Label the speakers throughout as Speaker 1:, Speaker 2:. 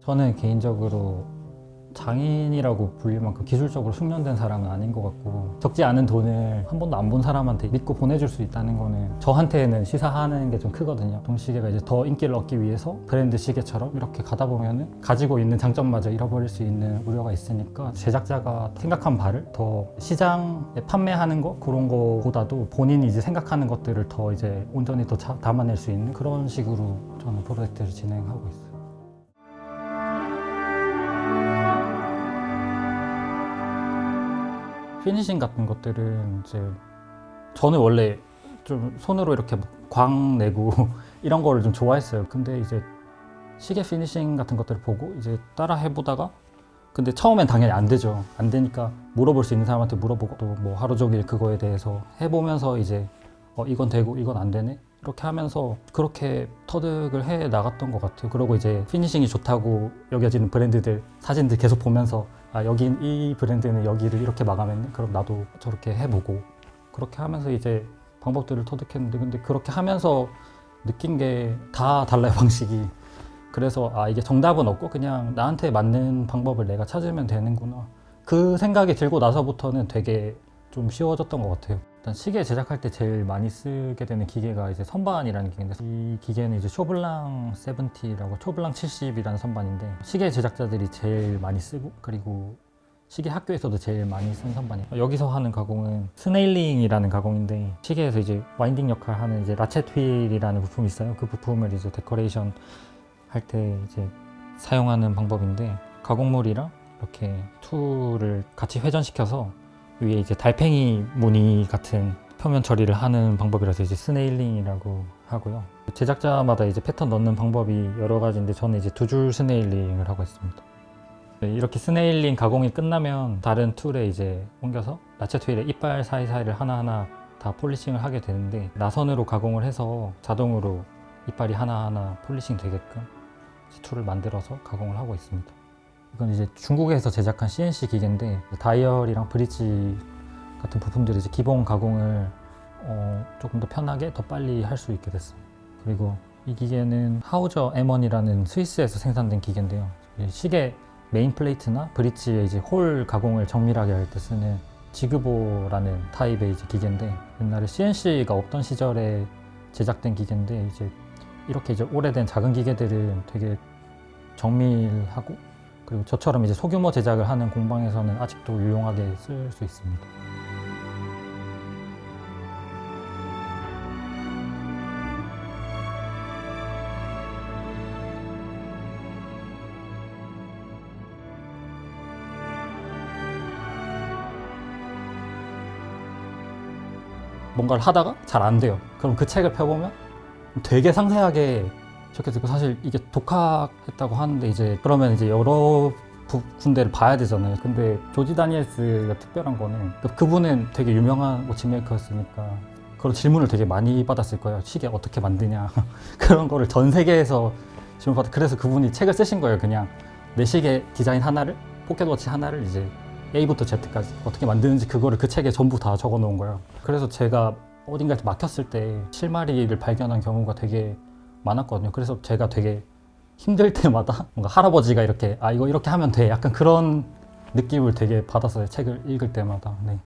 Speaker 1: 저는 개인적으로 장인이라고 불릴 만큼 기술적으로 숙련된 사람은 아닌 것 같고, 적지 않은 돈을 한 번도 안 본 사람한테 믿고 보내줄 수 있다는 거는 저한테는 시사하는 게 좀 크거든요. 동시계가 이제 더 인기를 얻기 위해서 브랜드 시계처럼 이렇게 가다 보면은 가지고 있는 장점마저 잃어버릴 수 있는 우려가 있으니까, 제작자가 생각한 바를 더 시장에 판매하는 거, 그런 거보다도 본인이 이제 생각하는 것들을 더 이제 온전히 더 담아낼 수 있는 그런 식으로 저는 프로젝트를 진행하고 있어요. 피니싱 같은 것들은 이제 저는 원래 좀 손으로 이렇게 광 내고 이런 거를 좀 좋아했어요. 근데 이제 시계 피니싱 같은 것들을 보고 이제 따라 해보다가, 근데 처음엔 당연히 안 되죠. 안 되니까 물어볼 수 있는 사람한테 물어보고, 또 뭐 하루 종일 그거에 대해서 해보면서 이제 이건 되고 이건 안 되네, 이렇게 하면서 그렇게 터득을 해 나갔던 것 같아요. 그리고 이제 피니싱이 좋다고 여겨지는 브랜드들 사진들 계속 보면서, 여기 이 브랜드는 여기를 이렇게 마감했네, 그럼 나도 저렇게 해보고, 그렇게 하면서 이제 방법들을 터득했는데, 근데 그렇게 하면서 느낀 게 다 달라요, 방식이. 그래서 이게 정답은 없고 그냥 나한테 맞는 방법을 내가 찾으면 되는구나, 그 생각이 들고 나서부터는 되게 좀 쉬워졌던 것 같아요. 일단 시계 제작할 때 제일 많이 쓰게 되는 기계가 이제 선반이라는 기계인데, 이 기계는 이제 쇼블랑 70라고 쇼블랑 70이라는 선반인데, 시계 제작자들이 제일 많이 쓰고, 그리고 시계 학교에서도 제일 많이 쓴 선반이에요. 여기서 하는 가공은 스네일링이라는 가공인데, 시계에서 이제 와인딩 역할을 하는 이제 라쳇 휠이라는 부품이 있어요. 그 부품을 이제 데코레이션 할 때 이제 사용하는 방법인데, 가공물이랑 이렇게 툴을 같이 회전시켜서 위에 이제 달팽이 무늬 같은 표면 처리를 하는 방법이라서 이제 스네일링이라고 하고요. 제작자마다 이제 패턴 넣는 방법이 여러 가지인데, 저는 이제 두 줄 스네일링을 하고 있습니다. 이렇게 스네일링 가공이 끝나면 다른 툴에 이제 옮겨서 라쳇 휠의 이빨 사이사이를 하나하나 다 폴리싱을 하게 되는데, 나선으로 가공을 해서 자동으로 이빨이 하나하나 폴리싱 되게끔 툴을 만들어서 가공을 하고 있습니다. 이건 이제 중국에서 제작한 CNC 기계인데, 다이얼이랑 브릿지 같은 부품들이 이제 기본 가공을 조금 더 편하게 더 빨리 할 수 있게 됐어요. 그리고 이 기계는 하우저 M1이라는 스위스에서 생산된 기계인데요. 시계 메인 플레이트나 브릿지에 이제 홀 가공을 정밀하게 할 때 쓰는 지그보라는 타입의 이제 기계인데, 옛날에 CNC가 없던 시절에 제작된 기계인데, 이제 이렇게 이제 오래된 작은 기계들은 되게 정밀하고, 그리고 저처럼 이제 소규모 제작을 하는 공방에서는 아직도 유용하게 쓸 수 있습니다. 뭔가를 하다가 잘 안 돼요. 그럼 그 책을 펴보면 되게 상세하게 적혀져 있고, 사실 이게 독학했다고 하는데, 이제 그러면 이제 여러 군데를 봐야 되잖아요. 근데 조지 다니엘스가 특별한 거는, 그분은 되게 유명한 워치메이커였으니까 그런 질문을 되게 많이 받았을 거예요. 시계 어떻게 만드냐 그런 거를 전 세계에서 질문받아. 그래서 그분이 책을 쓰신 거예요. 그냥 내 시계 디자인 하나를, 포켓워치 하나를 이제 A부터 Z까지 어떻게 만드는지 그거를 그 책에 전부 다 적어 놓은 거예요. 그래서 제가 어딘가에 막혔을 때 실마리를 발견한 경우가 되게 많았거든요. 그래서 제가 되게 힘들 때마다 뭔가 할아버지가 이렇게 이거 이렇게 하면 돼, 약간 그런 느낌을 되게 받았어요, 책을 읽을 때마다. 네.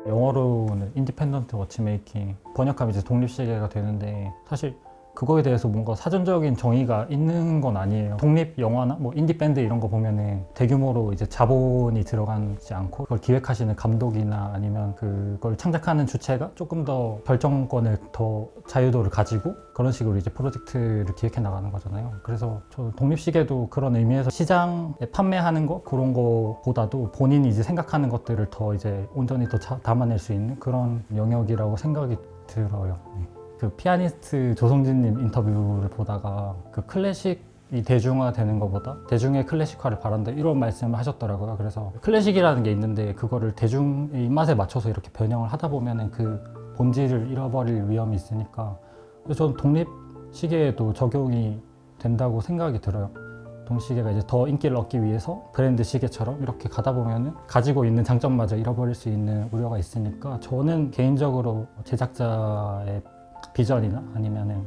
Speaker 1: 영어로는 인디펜던트 워치메이킹, 번역하면 이제 독립시계가 되는데, 사실 그거에 대해서 뭔가 사전적인 정의가 있는 건 아니에요. 독립 영화나 뭐 인디 밴드 이런 거 보면은 대규모로 이제 자본이 들어가지 않고, 그걸 기획하시는 감독이나 아니면 그걸 창작하는 주체가 조금 더 결정권을, 더 자유도를 가지고 그런 식으로 이제 프로젝트를 기획해 나가는 거잖아요. 그래서 저 독립시계도 그런 의미에서 시장에 판매하는 거, 그런 거보다도 본인이 이제 생각하는 것들을 더 이제 온전히 더 담아낼 수 있는 그런 영역이라고 생각이 들어요. 그 피아니스트 조성진님 인터뷰를 보다가, 그 클래식이 대중화되는 것보다 대중의 클래식화를 바란다, 이런 말씀을 하셨더라고요. 그래서 클래식이라는 게 있는데, 그거를 대중의 입맛에 맞춰서 이렇게 변형을 하다 보면은 그 본질을 잃어버릴 위험이 있으니까, 그래서 저는 독립 시계에도 적용이 된다고 생각이 들어요. 동시계가 이제 더 인기를 얻기 위해서 브랜드 시계처럼 이렇게 가다 보면은 가지고 있는 장점마저 잃어버릴 수 있는 우려가 있으니까, 저는 개인적으로 제작자의 비전이나 아니면은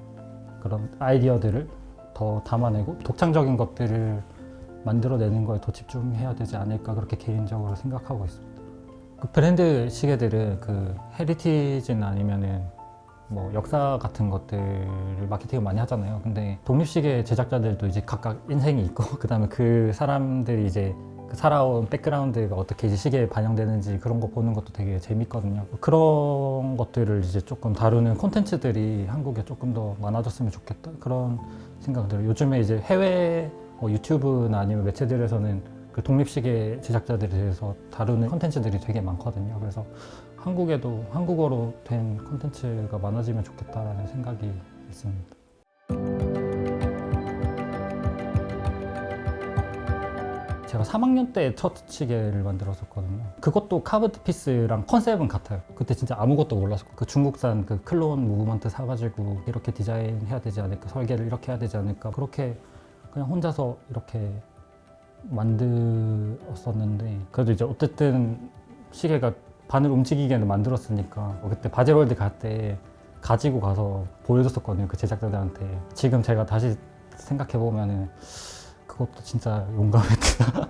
Speaker 1: 그런 아이디어들을 더 담아내고 독창적인 것들을 만들어내는 거에 더 집중해야 되지 않을까 그렇게 개인적으로 생각하고 있습니다. 그 브랜드 시계들은 그 헤리티지나 아니면은 뭐 역사 같은 것들을 마케팅을 많이 하잖아요. 근데 독립시계 제작자들도 이제 각각 인생이 있고 그다음에 그 사람들이 이제 그 살아온 백그라운드가 어떻게 이제 시계에 반영되는지 그런 거 보는 것도 되게 재밌거든요. 그런 것들을 이제 조금 다루는 콘텐츠들이 한국에 조금 더 많아졌으면 좋겠다 그런 생각들. 요즘에 이제 해외 유튜브나 아니면 매체들에서는 그 독립시계 제작자들에 대해서 다루는 콘텐츠들이 되게 많거든요. 그래서 한국에도 한국어로 된 콘텐츠가 많아지면 좋겠다라는 생각이 있습니다. 제가 3학년 때 첫 시계를 만들었었거든요. 그것도 카브드 피스랑 컨셉은 같아요. 그때 진짜 아무것도 몰랐었고 그 중국산 그 클론 무브먼트 사가지고 이렇게 디자인해야 되지 않을까, 설계를 이렇게 해야 되지 않을까, 그렇게 그냥 혼자서 이렇게 만들었었는데, 그래도 이제 어쨌든 시계가 바늘 움직이게는 만들었으니까 그때 바젤월드 갈 때 가지고 가서 보여줬었거든요, 그 제작자들한테. 지금 제가 다시 생각해보면은 그것도 진짜 용감했다.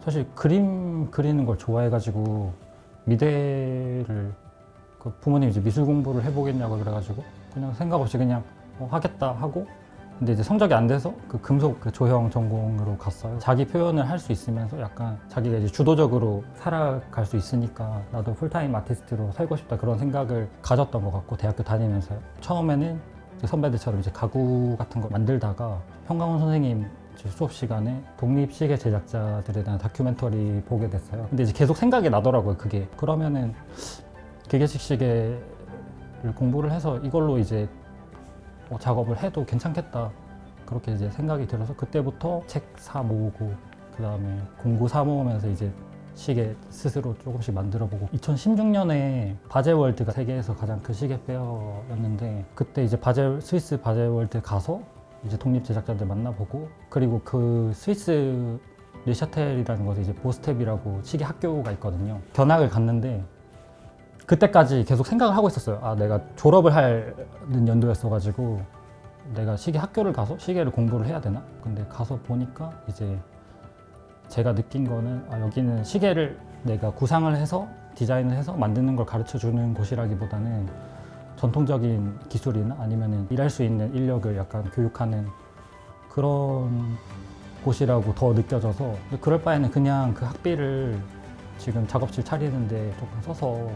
Speaker 1: 사실 그림 그리는 걸 좋아해가지고 미대를 그 부모님이 이제 미술 공부를 해보겠냐고 그래가지고 그냥 생각 없이 그냥 하겠다 하고, 근데 이제 성적이 안 돼서 그 금속 그 조형 전공으로 갔어요. 자기 표현을 할 수 있으면서 약간 자기가 이제 주도적으로 살아갈 수 있으니까 나도 풀타임 아티스트로 살고 싶다 그런 생각을 가졌던 것 같고, 대학교 다니면서요. 처음에는 이제 선배들처럼 이제 가구 같은 걸 만들다가 현강훈 선생님 수업 시간에 독립시계 제작자들에 대한 다큐멘터리 보게 됐어요. 근데 이제 계속 생각이 나더라고요, 그게. 그러면은 기계식 시계를 공부를 해서 이걸로 이제 작업을 해도 괜찮겠다 그렇게 이제 생각이 들어서 그때부터 책 사 모으고 그 다음에 공구 사 모으면서 이제 시계 스스로 조금씩 만들어보고, 2016년에 바젤월드가 세계에서 가장 큰 시계 페어였는데 그때 이제 스위스 바젤월드 가서 이제 독립 제작자들 만나보고, 그리고 그 스위스 르샤텔이라는 곳에 이제 보스텝이라고 시계 학교가 있거든요. 견학을 갔는데 그때까지 계속 생각을 하고 있었어요. 아, 내가 졸업을 하는 연도였어가지고 내가 시계 학교를 가서 시계를 공부를 해야 되나? 근데 가서 보니까 이제 제가 느낀 거는 여기는 시계를 내가 구상을 해서 디자인을 해서 만드는 걸 가르쳐 주는 곳이라기보다는 전통적인 기술이나 아니면은 일할 수 있는 인력을 약간 교육하는 그런 곳이라고 더 느껴져서, 그럴 바에는 그냥 그 학비를 지금 작업실 차리는데 조금 써서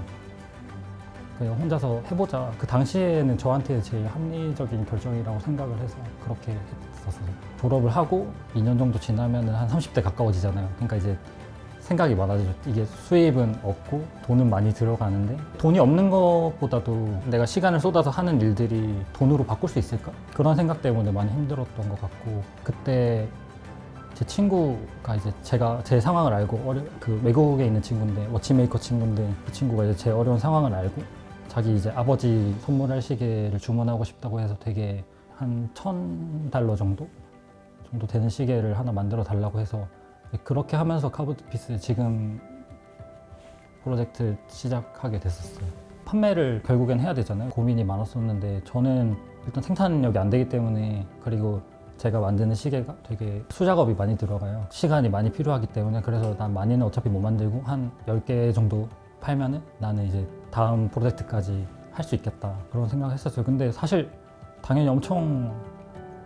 Speaker 1: 그냥 혼자서 해보자. 그 당시에는 저한테 제일 합리적인 결정이라고 생각을 해서 그렇게 했었어요. 졸업을 하고 2년 정도 지나면 한 30대 가까워지잖아요. 그러니까 이제 생각이 많아지죠. 이게 수입은 없고 돈은 많이 들어가는데 돈이 없는 것보다도 내가 시간을 쏟아서 하는 일들이 돈으로 바꿀 수 있을까? 그런 생각 때문에 많이 힘들었던 것 같고, 그때 제 친구가 이제 제 상황을 알고 그 외국에 있는 친구인데 워치메이커 친구인데 그 친구가 이제 제 어려운 상황을 알고 자기 이제 아버지 선물할 시계를 주문하고 싶다고 해서 되게 한 $1,000 정도 되는 시계를 하나 만들어 달라고 해서 그렇게 하면서 카브드 피스 지금 프로젝트 시작하게 됐었어요. 판매를 결국엔 해야 되잖아요. 고민이 많았었는데 저는 일단 생산력이 안 되기 때문에, 그리고 제가 만드는 시계가 되게 수작업이 많이 들어가요. 시간이 많이 필요하기 때문에. 그래서 난 많이는 어차피 못 만들고 한 10개 정도 팔면은 나는 이제 다음 프로젝트까지 할 수 있겠다 그런 생각을 했었어요. 근데 사실 당연히 엄청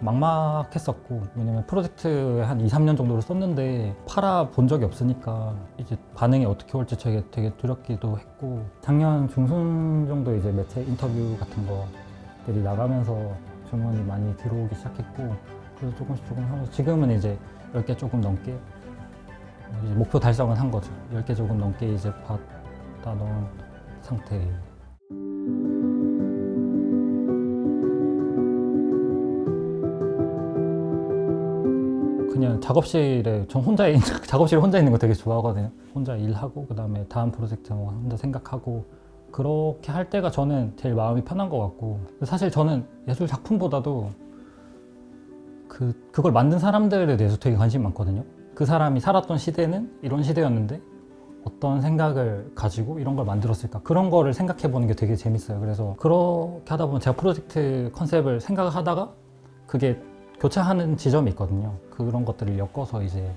Speaker 1: 막막했었고, 왜냐면 프로젝트에 한 2-3년 정도를 썼는데 팔아본 적이 없으니까 이제 반응이 어떻게 올지 되게 두렵기도 했고, 작년 중순 정도 이제 매체 인터뷰 같은 거들이 나가면서 주문이 많이 들어오기 시작했고, 그래서 조금씩 하면서 지금은 이제 10개 조금 넘게 이제 목표 달성은 한 거죠. 10개 조금 넘게 이제 받아 놓은 상태예요. 그냥 작업실에 작업실에 혼자 있는 거 되게 좋아하거든요. 혼자 일하고 그다음에 다음 프로젝트 뭐 혼자 생각하고, 그렇게 할 때가 저는 제일 마음이 편한 것 같고, 사실 저는 예술 작품보다도 그걸 만든 사람들에 대해서 되게 관심이 많거든요. 그 사람이 살았던 시대는 이런 시대였는데 어떤 생각을 가지고 이런 걸 만들었을까? 그런 거를 생각해 보는 게 되게 재밌어요. 그래서 그렇게 하다 보면 제가 프로젝트 컨셉을 생각하다가 그게 교차하는 지점이 있거든요. 그런 것들을 엮어서 이제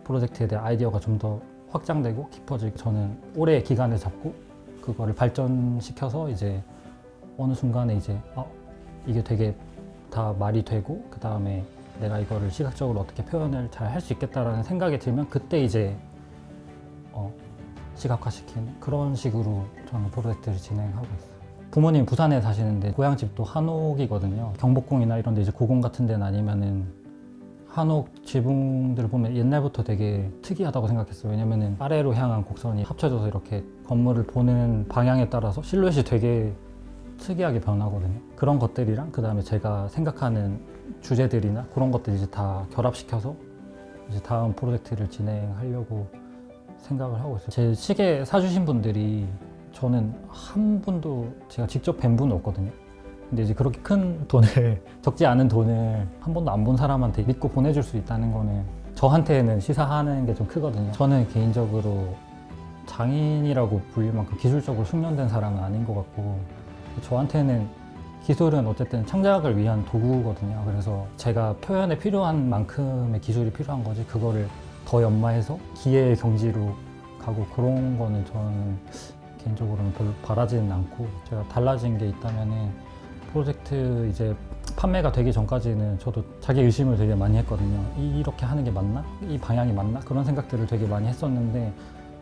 Speaker 1: 프로젝트에 대한 아이디어가 좀 더 확장되고 깊어지고 저는 오래 기간을 잡고 그거를 발전시켜서 이제 어느 순간에 이제 이게 되게 다 말이 되고 그 다음에 내가 이거를 시각적으로 어떻게 표현을 잘 할 수 있겠다라는 생각이 들면 그때 이제 시각화시키는 그런 식으로 저는 프로젝트를 진행하고 있어요. 부모님 부산에 사시는데 고향집도 한옥이거든요. 경복궁이나 이런 데 이제 고궁 같은 데는 아니면은 한옥 지붕들 보면 옛날부터 되게 특이하다고 생각했어요. 왜냐면은 아래로 향한 곡선이 합쳐져서 이렇게 건물을 보는 방향에 따라서 실루엣이 되게 특이하게 변하거든요. 그런 것들이랑 그 다음에 제가 생각하는 주제들이나 그런 것들 이제 다 결합시켜서 이제 다음 프로젝트를 진행하려고 생각을 하고 있어요. 제 시계 사주신 분들이 저는 한 분도 제가 직접 뵌 분은 없거든요. 근데 이제 그렇게 큰 돈을 적지 않은 돈을 한 번도 안 본 사람한테 믿고 보내줄 수 있다는 거는 저한테는 시사하는 게 좀 크거든요. 저는 개인적으로 장인이라고 불릴 만큼 기술적으로 숙련된 사람은 아닌 것 같고 저한테는 기술은 어쨌든 창작을 위한 도구거든요. 그래서 제가 표현에 필요한 만큼의 기술이 필요한 거지 그거를 더 연마해서 기계의 경지로 가고 그런 거는 저는 개인적으로는 별로 바라지는 않고 제가 달라진 게 있다면은 프로젝트 이제 판매가 되기 전까지는 저도 자기 의심을 되게 많이 했거든요. 이렇게 하는 게 맞나? 이 방향이 맞나? 그런 생각들을 되게 많이 했었는데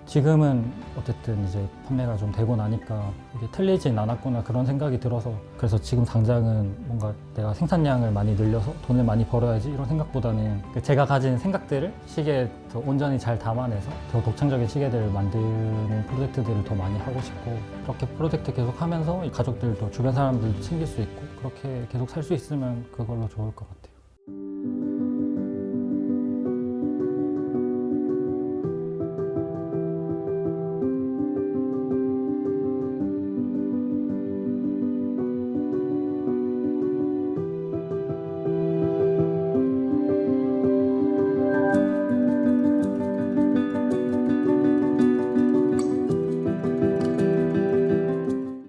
Speaker 1: 지금은 어쨌든 이제 판매가 좀 되고 나니까 이게 틀리진 않았구나 그런 생각이 들어서 그래서 지금 당장은 뭔가 내가 생산량을 많이 늘려서 돈을 많이 벌어야지 이런 생각보다는 제가 가진 생각들을 시계에 더 온전히 잘 담아내서 더 독창적인 시계들을 만드는 프로젝트들을 더 많이 하고 싶고 그렇게 프로젝트 계속 하면서 가족들도 주변 사람들도 챙길 수 있고 그렇게 계속 살 수 있으면 그걸로 좋을 것 같아요.